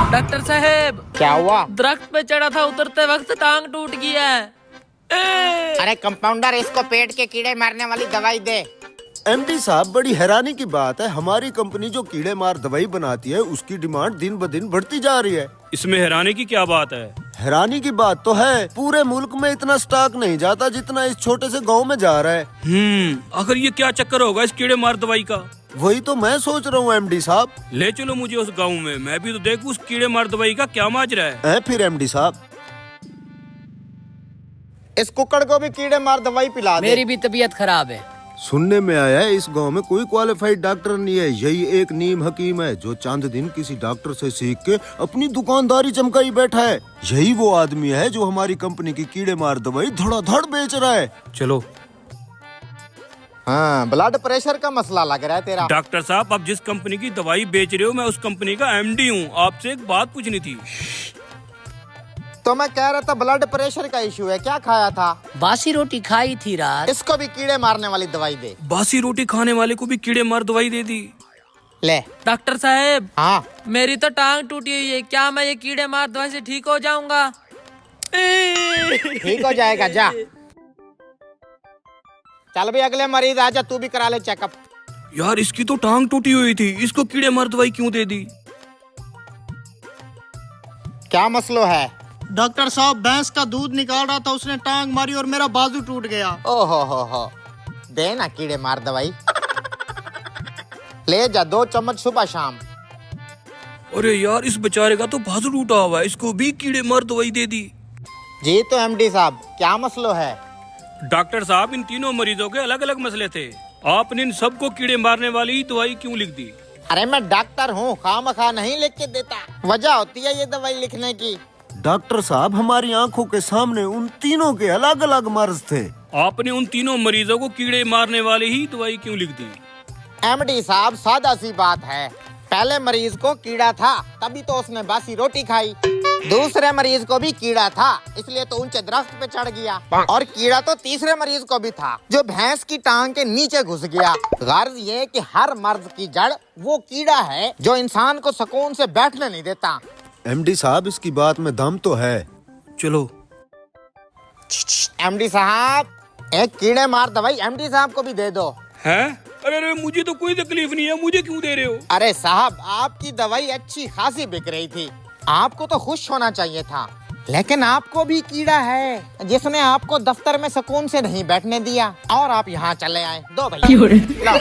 Doctor साहब, क्या हुआ? दरख्त पे चढ़ा था, उतरते वक्त टांग टूट गया है। अरे कंपाउंडर, इसको पेट के कीड़े मारने वाली दवाई दे। एमडी साहब, बड़ी हैरानी की बात है, हमारी कंपनी जो कीड़े मार दवाई बनाती है उसकी डिमांड दिन ब दिन बढ़ती जा रही है। इसमें हैरानी की क्या बात है? हैरानी की बात तो है, पूरे मुल्क में इतना स्टॉक नहीं जाता जितना इस छोटे से गांव में जा रहा है। आखिर ये क्या चक्कर होगा इस कीड़े मार दवाई का? वही तो मैं सोच रहा हूँ एमडी साहब। ले चलो मुझे उस गांव में, मैं भी तो देखूं उस कीड़े मार दवाई का क्या माजरा है। फिर एमडी साहब, इस कुक्कड़ को भी कीड़े मार दवाई पिला दे। मेरी भी तबीयत खराब है। सुनने में आया है इस गांव में कोई क्वालिफाइड डॉक्टर नहीं है, यही एक नीम हकीम है जो चंद दिन किसी डॉक्टर से सीख के अपनी दुकानदारी चमकाई बैठा है। यही वो आदमी है जो हमारी कंपनी की कीड़े मार दवाई धड़ाधड़ बेच रहा है। चलो। हाँ, ब्लड प्रेशर का मसला लग रहा है तेरा। डॉक्टर साहब, आप जिस कंपनी की दवाई बेच रहे हो मैं उस कंपनी का एमडी हूँ। आपसे एक बात पूछनी थी। तो मैं कह रहा था ब्लड प्रेशर का इशू है। क्या खाया था? बासी रोटी खाई थी रात। इसको भी कीड़े मारने वाली दवाई दे। बासी रोटी खाने वाले को भी कीड़े मार दवाई दे दी। ले। डॉक्टर साहब, हाँ, मेरी तो टांग टूटी हुई है, क्या मैं ये कीड़े मार दवाई से ठीक हो जाऊंगा? ठीक हो जाएगा, जा। चल भी अगले मरीज आजा, तू भी करा ले चेकअप। यार, इसकी तो टांग टूटी हुई थी, इसको कीड़े मार दवाई क्यों दे दी? क्या मसला है? डॉक्टर साहब, भैंस का दूध निकाल रहा था, उसने टांग मारी और मेरा बाजू टूट गया। ओहो हो, दे ना कीड़े मार दवाई। ले जा, 2 चम्मच सुबह शाम। अरे यार, इस बेचारे का तो बाजू टूटा हुआ है, इसको भी कीड़े मार दवाई दे दी। जी तो एमडी साहब, क्या मसला है? डॉक्टर साहब, इन तीनों मरीजों के अलग अलग मसले थे, आपने इन सबको कीड़े मारने वाली दवाई क्यों लिख दी? अरे मैं डॉक्टर हूँ, खामखा नहीं लिख के देता, वजह होती है ये दवाई लिखने की। डॉक्टर साहब, हमारी आंखों के सामने उन तीनों के अलग अलग मर्ज थे। आपने उन तीनों मरीजों को कीड़े मारने वाली ही दवाई क्यों लिख दी? एमडी साहब, सादा सी बात है, पहले मरीज को कीड़ा था तभी तो उसने बासी रोटी खाई। दूसरे मरीज को भी कीड़ा था, इसलिए तो ऊंचे दरख्त पे चढ़ गया। और कीड़ा तो तीसरे मरीज को भी था, जो भैंस की टांग के नीचे घुस गया। गर्ज ये कि हर मर्ज की जड़ वो कीड़ा है जो इंसान को सुकून से बैठने नहीं देता। एमडी साहब, इसकी बात में दम तो है। चलो। एमडी साहब, एक कीड़े मार दवाई एमडी साहब को भी दे दो। हैं? अरे मुझे तो कोई तकलीफ नहीं है, मुझे क्यों दे रहे हो? अरे साहब, आपकी दवाई अच्छी खासी बिक रही थी, आपको तो खुश होना चाहिए था, लेकिन आपको भी कीड़ा है जिसने आपको दफ्तर में सुकून से नहीं बैठने दिया और आप यहाँ चले आए। दो भैया, लो।